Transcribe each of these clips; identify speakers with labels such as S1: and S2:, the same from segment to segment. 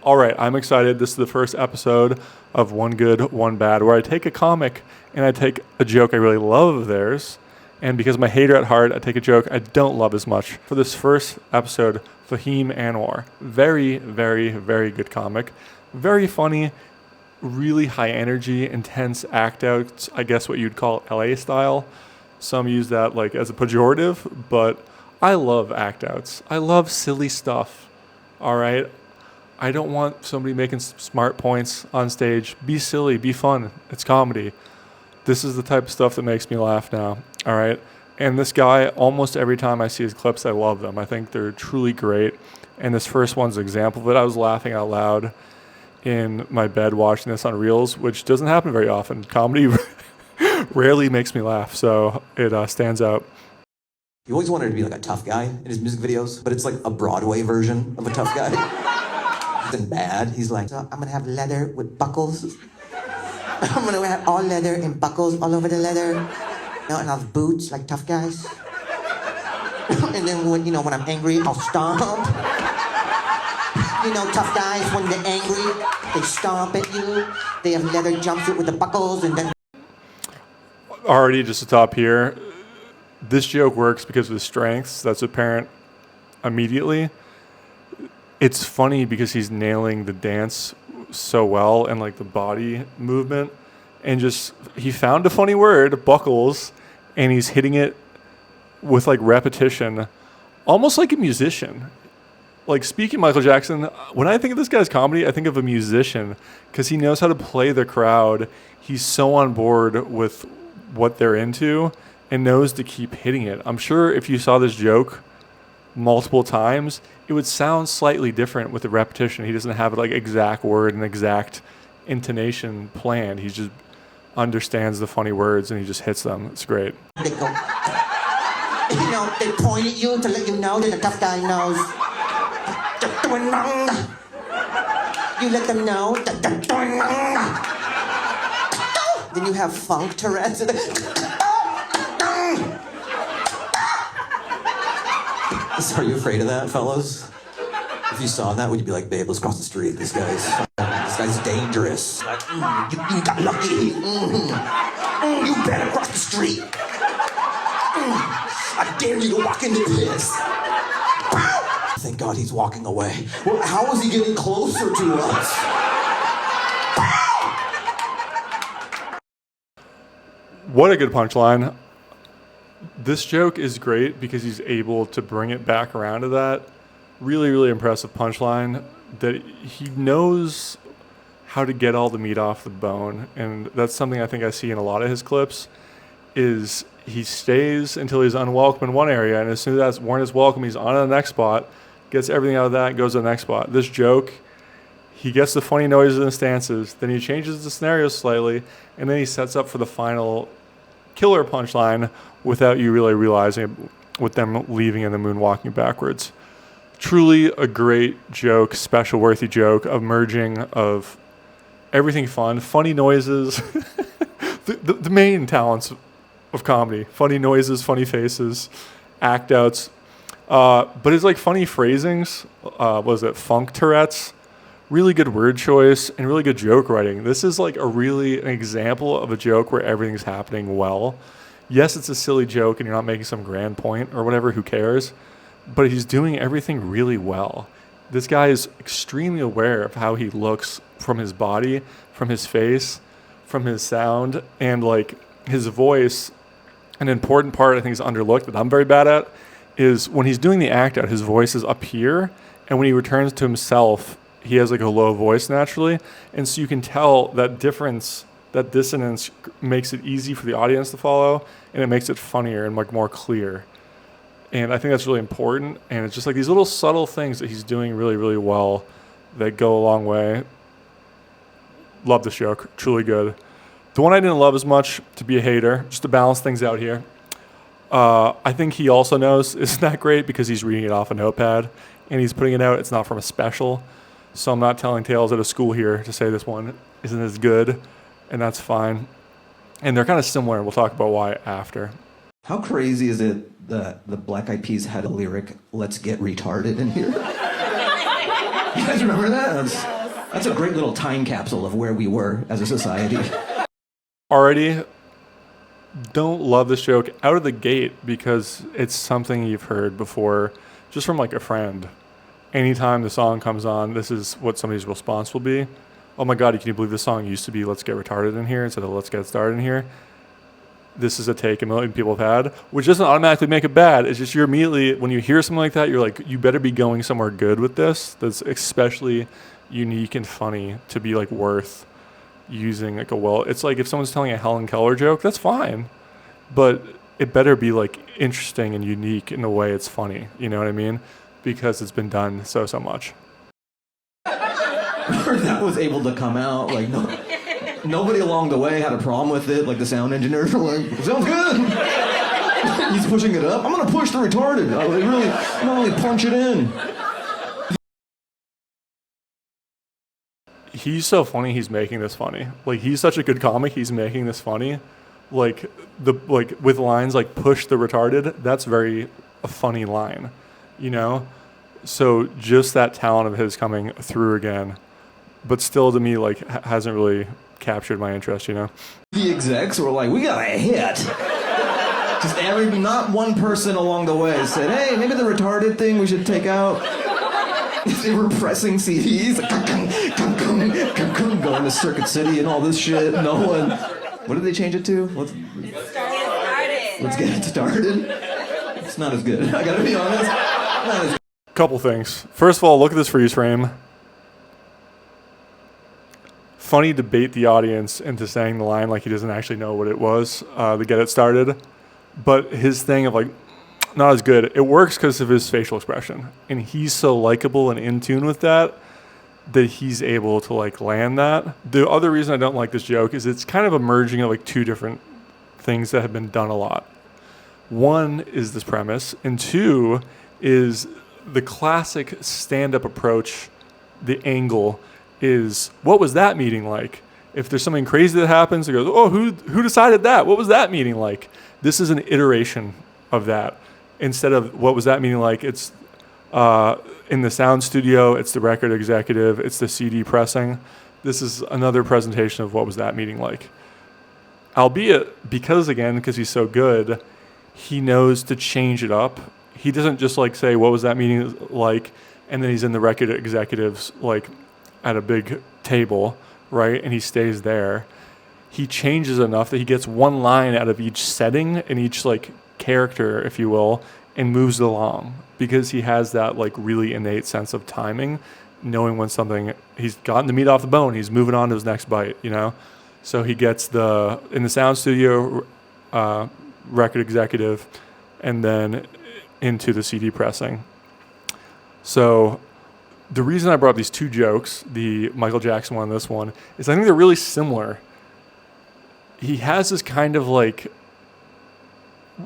S1: All right, I'm excited. This is the first episode of One Good, One Bad, where I take a comic and I take a joke I really love of theirs. And because I'm a hater at heart, I take a joke I don't love as much. For this first episode, Fahim Anwar. Very, very, very good comic. Very funny, really high energy, intense act outs, I guess what you'd call LA style. Some use that like as a pejorative, but I love act outs. I love silly stuff. All right. I don't want somebody making smart points on stage. Be silly, be fun. It's comedy. This is the type of stuff that makes me laugh now. All right. And this guy, almost every time I see his clips, I love them. I think they're truly great. And this first one's an example of it. I was laughing out loud in my bed watching this on Reels, which doesn't happen very often. Comedy rarely makes me laugh, so it stands out.
S2: He always wanted to be like a tough guy in his music videos, but it's like a Broadway version of a tough guy. He's bad. He's like, so I'm gonna have leather with buckles. I'm gonna have all leather and buckles all over the leather. No, and I'll have boots like tough guys. And then when I'm angry, I'll stomp. Tough guys, when they're angry, they stomp at you. They have leather jumpsuit with the buckles, and then...
S1: Already just to top here, this joke works because of his strengths. That's apparent immediately. It's funny because he's nailing the dance so well and like the body movement, and just he found a funny word, buckles, and he's hitting it with like repetition, almost like a musician. Like speaking Michael Jackson, when I think of this guy's comedy, I think of a musician because he knows how to play the crowd. He's so on board with what they're into and knows to keep hitting it. I'm sure if you saw this joke multiple times, it would sound slightly different with the repetition. He doesn't have like exact word and exact intonation planned. He just understands the funny words and he just hits them. It's great.
S2: They go, they point at you to let you know that the tough guy knows. You let them know. Then you have funk Tourette's. So are you afraid of that, fellas? If you saw that, would you be like, babe, let's cross the street. This guy's dangerous. Like, you got lucky. You better cross the street. I dare you to walk into this. Thank God he's walking away. Well, how is he getting closer to us?
S1: What a good punchline. This joke is great because he's able to bring it back around to that. Really, really impressive punchline that he knows how to get all the meat off the bone. And that's something I think I see in a lot of his clips is he stays until he's unwelcome in one area. And as soon as that's worn his welcome, he's on to the next spot, gets everything out of that, goes to the next spot. This joke, he gets the funny noises and stances, then he changes the scenario slightly, and then he sets up for the final killer punchline without you really realizing it, with them leaving and the moon walking backwards. Truly a great joke, special worthy joke, of merging of everything fun, funny noises, the main talents of comedy, funny noises, funny faces, act outs, but it's like funny phrasings, funk Tourette's, really good word choice, and really good joke writing. This is like an example of a joke where everything's happening well. Yes, it's a silly joke and you're not making some grand point or whatever, who cares? But he's doing everything really well. This guy is extremely aware of how he looks from his body, from his face, from his sound, and like his voice. An important part I think is underlooked that I'm very bad at is when he's doing the act out, his voice is up here, and when he returns to himself, he has like a low voice naturally. And so you can tell that difference, that dissonance makes it easy for the audience to follow, and it makes it funnier and like more clear. And I think that's really important. And it's just like these little subtle things that he's doing really, really well that go a long way. Love this joke. Truly good. The one I didn't love as much, to be a hater, just to balance things out here, I think he also knows isn't that great because he's reading it off a notepad and he's putting it out. It's not from a special. So I'm not telling tales at a school here to say this one isn't as good, and that's fine. And they're kind of similar, and we'll talk about why after.
S2: How crazy is it that the Black Eyed Peas had a lyric, "Let's get retarded in here"? You guys remember that? That's a great little time capsule of where we were as a society.
S1: Already don't love this joke out of the gate because it's something you've heard before just from like a friend. Anytime the song comes on, this is what somebody's response will be. Oh my God, can you believe this song used to be Let's Get Retarded in here instead of Let's Get Started in here? This is a take a million people have had, which doesn't automatically make it bad. It's just you're immediately, when you hear something like that, you're like, you better be going somewhere good with this. That's especially unique and funny to be like worth using like it's like if someone's telling a Helen Keller joke, that's fine. But it better be like interesting and unique in the way it's funny. You know what I mean? Because it's been done so much.
S2: That was able to come out, like, nobody along the way had a problem with it. Like, the sound engineers were like, sounds good. He's pushing it up. I'm gonna push the retarded. I'm gonna really punch it in.
S1: He's so funny, he's making this funny. Like, he's such a good comic, he's making this funny. Like, with lines like, push the retarded, that's a funny line, you know? So just that talent of his coming through again, but still to me, like, hasn't really captured my interest, you know?
S2: The execs were like, we got a hit. Just not one person along the way said, hey, maybe the retarded thing we should take out. They were pressing CDs, like, going to Circuit City and all this shit. No one. What did they change it to? Let's get it started. It's not as good. I gotta be honest. Not as.
S1: Couple things. First of all, look at this freeze frame. Funny to bait the audience into saying the line like he doesn't actually know what it was to get it started. But his thing of like, not as good. It works because of his facial expression. And he's so likable and in tune with that he's able to like land that. The other reason I don't like this joke is it's kind of a merging of like two different things that have been done a lot. One is this premise, and two is the classic stand-up approach. The angle is, what was that meeting like? If there's something crazy that happens, it goes, oh, who decided that? What was that meeting like? This is an iteration of that. Instead of what was that meeting like, it's in the sound studio, it's the record executive, it's the CD pressing. This is another presentation of what was that meeting like. Albeit, because he's so good, he knows to change it up. He doesn't just like say, what was that meeting like? And then he's in the record executives like at a big table, right? And he stays there. He changes enough that he gets one line out of each setting and each like character, if you will, and moves along because he has that like really innate sense of timing, knowing when something, he's gotten the meat off the bone, he's moving on to his next bite, you know? So he gets in the sound studio, record executive, and then into the CD pressing. So the reason I brought up these two jokes, the Michael Jackson one and this one, is I think they're really similar. He has this kind of like,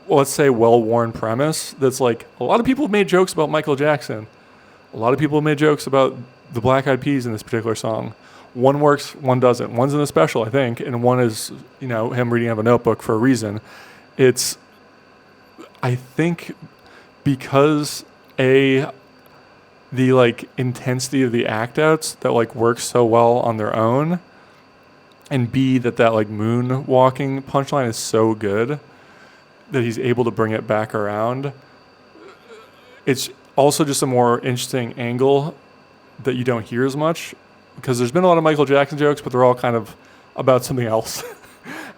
S1: let's say, well-worn premise that's like, a lot of people have made jokes about Michael Jackson. A lot of people have made jokes about the Black Eyed Peas in this particular song. One works, one doesn't. One's in a special, I think, and one is, you know, him reading out of a notebook for a reason. It's, I think, because the like intensity of the act outs that like works so well on their own, and B, that like moonwalking punchline is so good that he's able to bring it back around. It's also just a more interesting angle that you don't hear as much, because there's been a lot of Michael Jackson jokes, but they're all kind of about something else.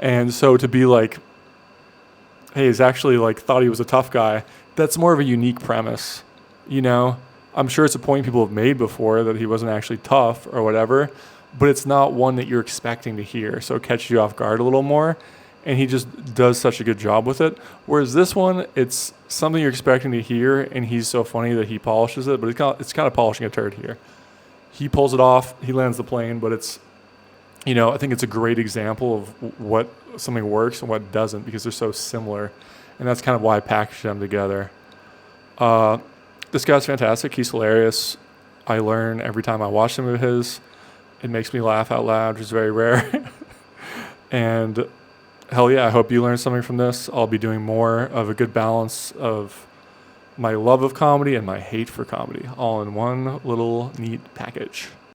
S1: And so to be like, hey, he's actually like thought he was a tough guy, that's more of a unique premise, you know? I'm sure it's a point people have made before that he wasn't actually tough or whatever, but it's not one that you're expecting to hear, so it catches you off guard a little more, and he just does such a good job with it. Whereas this one, it's something you're expecting to hear, and he's so funny that he polishes it, but it's kind of polishing a turd here. He pulls it off, he lands the plane, but it's, you know, I think it's a great example of what something works and what doesn't, because they're so similar, and that's kind of why I packaged them together. This guy's fantastic. He's hilarious. I learn every time I watch some of his. It makes me laugh out loud, which is very rare. And hell yeah, I hope you learned something from this. I'll be doing more of a good balance of my love of comedy and my hate for comedy all in one little neat package.